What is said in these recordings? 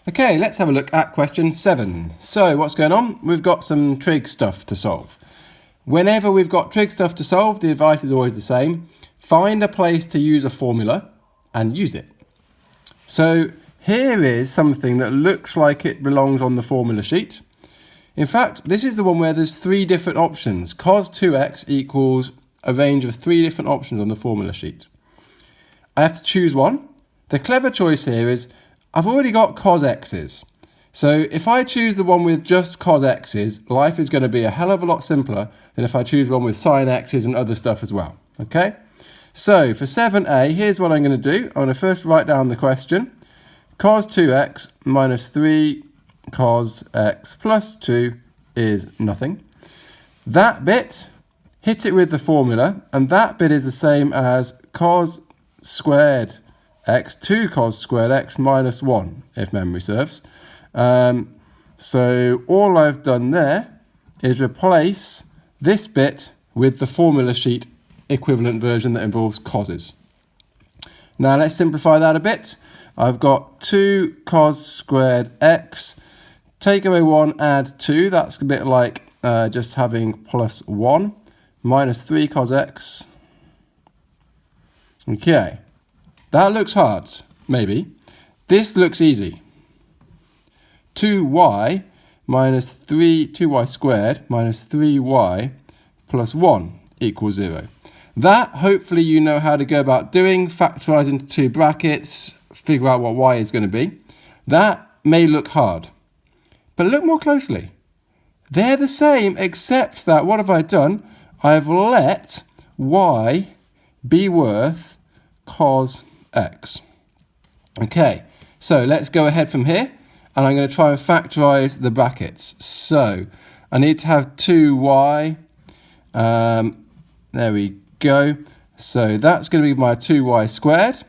Okay, let's have a look at question 7. So what's going on? We've got some trig stuff to solve. Whenever we've got trig stuff to solve, the advice is always the same. Find a place to use a formula and use it. So here is something that looks like it belongs on the formula sheet. In fact, this is the one where there's 3 different options. Cos 2x equals a range of 3 different options on the formula sheet. I have to choose one. The clever choice here is I've already got cos x's. So if I choose the one with just cos x's, life is going to be a hell of a lot simpler than if I choose one with sin x's and other stuff as well. Okay? So for 7a, here's what I'm going to do. I'm going to first write down the question. Cos 2x minus 3 cos x plus 2 is nothing. That bit, hit it with the formula, and that bit is the same as cos squared x, 2 cos squared x minus 1, if memory serves. So all I've done there is replace this bit with the formula sheet equivalent version that involves coses. Now let's simplify that a bit. I've got 2 cos squared x, take away 1, add 2, that's a bit like just having plus 1, minus 3 cos x. Okay. That looks hard, maybe. This looks easy. 2y minus 2y squared minus 3y plus 1 equals 0. That, hopefully, you know how to go about doing. Factorize into 2 brackets, figure out what y is going to be. That may look hard. But look more closely. They're the same, except that, what have I done? I've let y be worth cos x. Okay, so let's go ahead from here, and I'm going to try and factorize the brackets. So I need to have 2y, there we go. So that's going to be my 2y squared.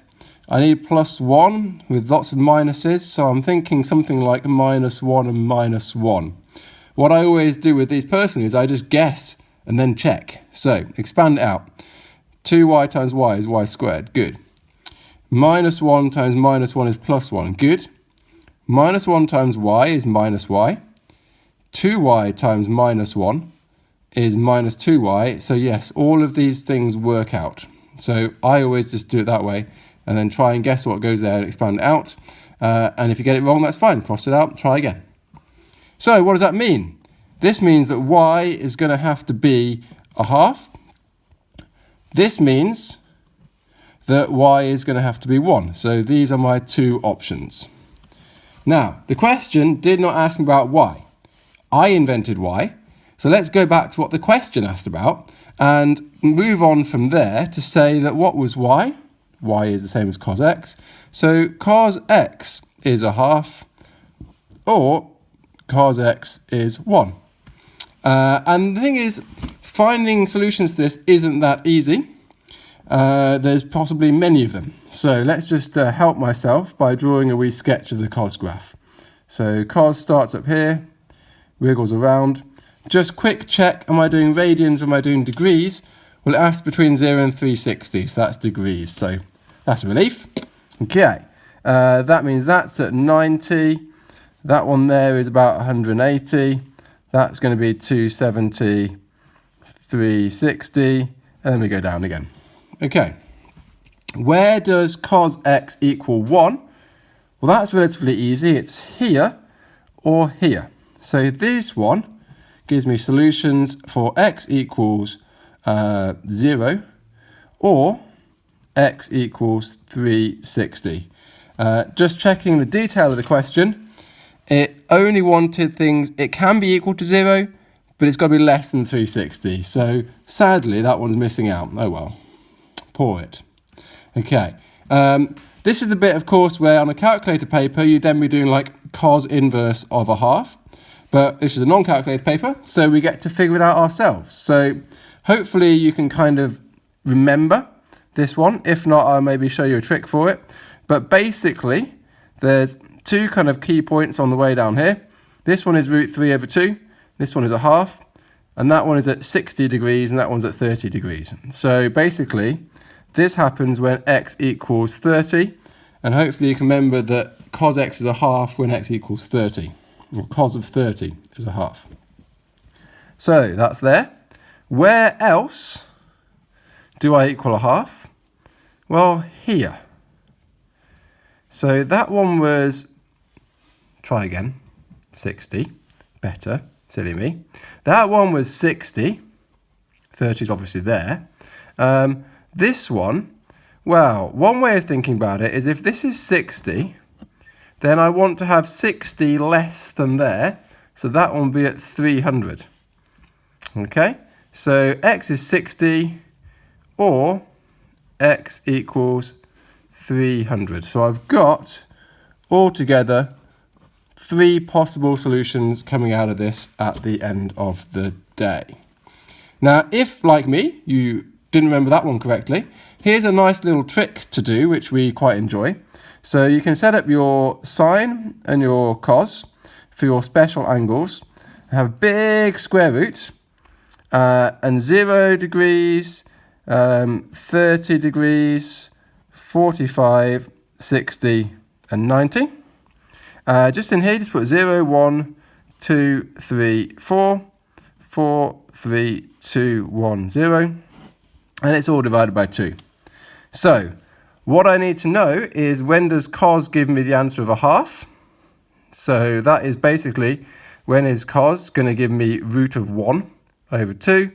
I need plus 1 with lots of minuses, so I'm thinking something like minus 1 and minus 1. What I always do with these personally is I just guess and then check. So expand it out. 2y times y is y squared. Good. Minus 1 times minus 1 is plus 1. Good. Minus 1 times y is minus y. 2y times minus 1 is minus 2y. So yes, all of these things work out. So I always just do it that way and then try and guess what goes there and expand it out. And if you get it wrong, that's fine. Cross it out, try again. So what does that mean? This means that y is going to have to be a half. This means that y is going to have to be 1. So these are my 2 options. Now, the question did not ask me about y. I invented y. So let's go back to what the question asked about and move on from there to say that what was y? Y is the same as cos x. So cos x is a half, or cos x is 1. And the thing is, finding solutions to this isn't that easy. There's possibly many of them. So let's just help myself by drawing a wee sketch of the cos graph. So cos starts up here, wiggles around. Just quick check, am I doing radians or am I doing degrees? Well, it asks between 0 and 360, so that's degrees. So that's a relief. Okay, that means that's at 90. That one there is about 180. That's going to be 270, 360, and then we go down again. Okay, where does cos x equal 1? Well, that's relatively easy. It's here or here. So this one gives me solutions for x equals 0 or x equals 360. Just checking the detail of the question, it only wanted things, it can be equal to 0, but it's got to be less than 360. So sadly, that one's missing out. Oh well. Pour it. Okay. This is the bit, of course, where on a calculator paper, you'd then be doing like cos inverse of a half. But this is a non-calculator paper, so we get to figure it out ourselves. So hopefully you can kind of remember this one. If not, I'll maybe show you a trick for it. But basically, there's 2 kind of key points on the way down here. This one is root 3 over 2. This one is a half. And that one is at 60 degrees, and that one's at 30 degrees. So basically, this happens when x equals 30, and hopefully you can remember that cos x is a half when x equals 30. Or cos of 30 is a half. So that's there. Where else do I equal a half? Well, here. So that one was, try again, 60. Better, silly me. That one was 60. 30 is obviously there. This one, well, one way of thinking about it is if this is 60, then I want to have 60 less than there. So that one will be at 300. Okay, so x is 60 or x equals 300. So I've got altogether 3 possible solutions coming out of this at the end of the day. Now, if, like me, you didn't remember that one correctly, here's a nice little trick to do, which we quite enjoy. So you can set up your sine and your cos for your special angles, have big square roots, and 0 degrees, 30 degrees, 45, 60, and 90. Just in here, just put 0, 1, 2, 3, 4, 4, 3, 2, 1, 0, and it's all divided by 2. So what I need to know is when does cos give me the answer of a half? So that is basically when is cos going to give me root of 1 over 2,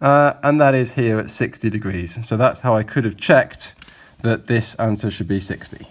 and that is here at 60 degrees. So that's how I could have checked that this answer should be 60.